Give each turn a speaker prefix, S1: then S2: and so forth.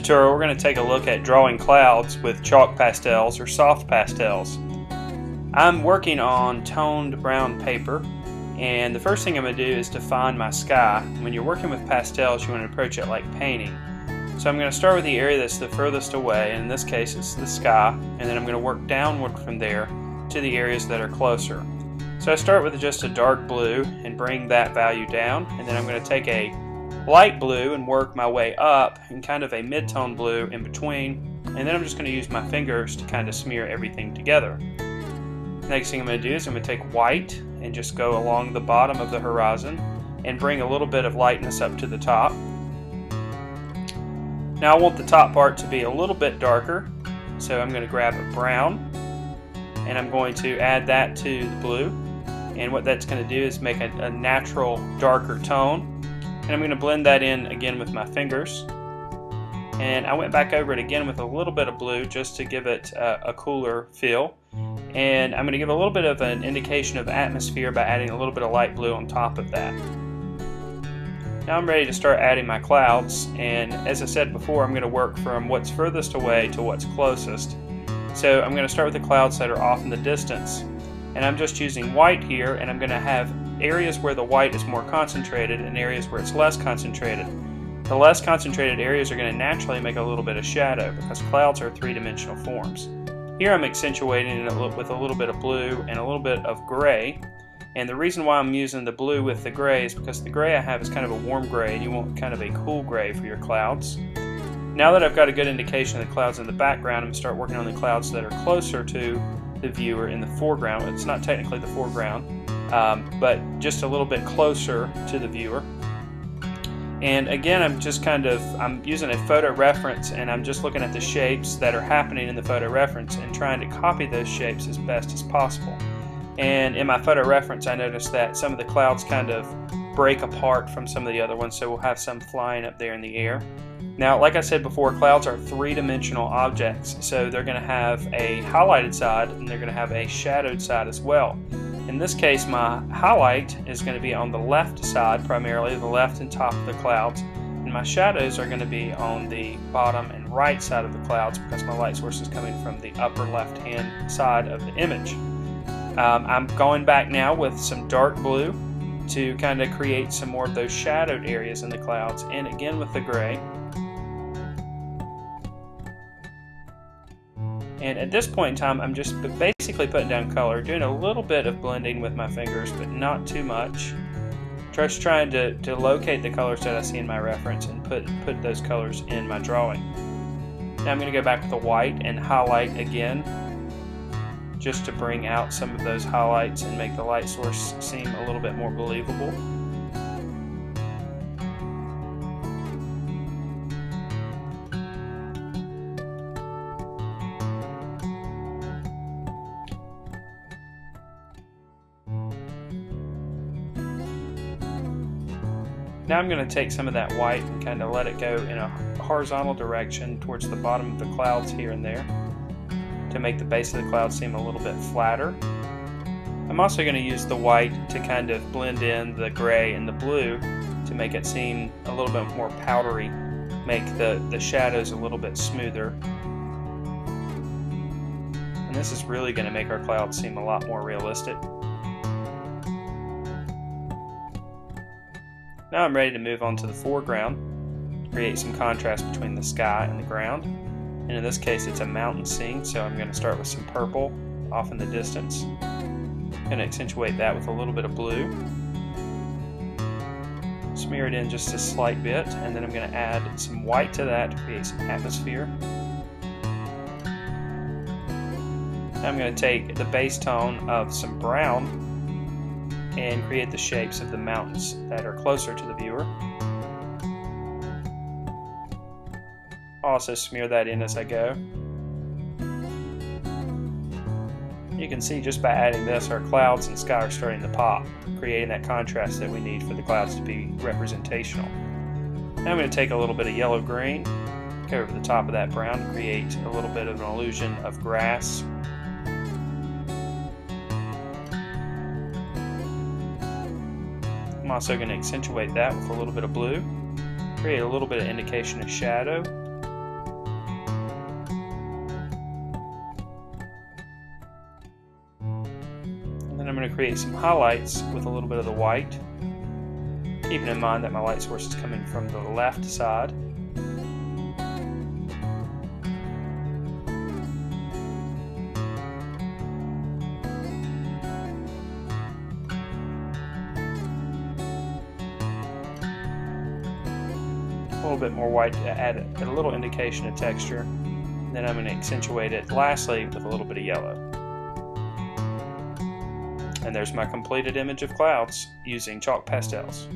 S1: tutorial, we're going to take a look at drawing clouds with chalk pastels or soft pastels. I'm working on toned brown paper, and the first thing I'm going to do is define my sky. When you're working with pastels, you want to approach it like painting. So I'm going to start with the area that's the furthest away, and in this case it's the sky, and then I'm going to work downward from there to the areas that are closer. So I start with just a dark blue and bring that value down, and then I'm going to take a light blue and work my way up in kind of a mid-tone blue in between, and then I'm just going to use my fingers to kind of smear everything together. Next thing I'm going to do is I'm going to take white and just go along the bottom of the horizon and bring a little bit of lightness up to the top. Now I want the top part to be a little bit darker, so I'm going to grab a brown and I'm going to add that to the blue, and what that's going to do is make a natural darker tone. And I'm going to blend that in again with my fingers. And I went back over it again with a little bit of blue just to give it a cooler feel. And I'm going to give a little bit of an indication of atmosphere by adding a little bit of light blue on top of that. Now I'm ready to start adding my clouds, and as I said before, I'm going to work from what's furthest away to what's closest. So I'm going to start with the clouds that are off in the distance. And I'm just using white here, and I'm going to have areas where the white is more concentrated and areas where it's less concentrated. The less concentrated areas are going to naturally make a little bit of shadow because clouds are three-dimensional forms. Here I'm accentuating it with a little bit of blue and a little bit of gray, and the reason why I'm using the blue with the gray is because the gray I have is kind of a warm gray and you want kind of a cool gray for your clouds. Now that I've got a good indication of the clouds in the background, I'm going to start working on the clouds that are closer to the viewer in the foreground. It's not technically the foreground, but just a little bit closer to the viewer. And again, I'm using a photo reference, and I'm just looking at the shapes that are happening in the photo reference and trying to copy those shapes as best as possible. And in my photo reference, I noticed that some of the clouds kind of break apart from some of the other ones, so we'll have some flying up there in the air. Now, like I said before, clouds are three-dimensional objects, so they're going to have a highlighted side and they're going to have a shadowed side as well. In this case, my highlight is going to be on the left side, primarily the left and top of the clouds, and my shadows are going to be on the bottom and right side of the clouds because my light source is coming from the upper left-hand side of the image. I'm going back now with some dark blue to kind of create some more of those shadowed areas in the clouds, and again with the gray. And at this point in time, I'm just basically putting down color, doing a little bit of blending with my fingers, but not too much. Just trying to locate the colors that I see in my reference and put those colors in my drawing. Now I'm going to go back with the white and highlight again, just to bring out some of those highlights and make the light source seem a little bit more believable. Now I'm going to take some of that white and kind of let it go in a horizontal direction towards the bottom of the clouds here and there to make the base of the cloud seem a little bit flatter. I'm also going to use the white to kind of blend in the gray and the blue to make it seem a little bit more powdery, make the shadows a little bit smoother. And this is really going to make our clouds seem a lot more realistic. Now I'm ready to move on to the foreground, create some contrast between the sky and the ground. And in this case it's a mountain scene, so I'm going to start with some purple off in the distance. I'm going to accentuate that with a little bit of blue. Smear it in just a slight bit, and then I'm going to add some white to that to create some atmosphere. Now I'm going to take the base tone of some brown and create the shapes of the mountains that are closer to the viewer. I'll also smear that in as I go. You can see just by adding this, our clouds and sky are starting to pop, creating that contrast that we need for the clouds to be representational. Now I'm going to take a little bit of yellow-green, go over the top of that brown to create a little bit of an illusion of grass. I'm also going to accentuate that with a little bit of blue, create a little bit of indication of shadow. create some highlights with a little bit of the white, keeping in mind that my light source is coming from the left side. A little bit more white to add a little indication of texture. Then I'm going to accentuate it lastly with a little bit of yellow. And there's my completed image of clouds using chalk pastels.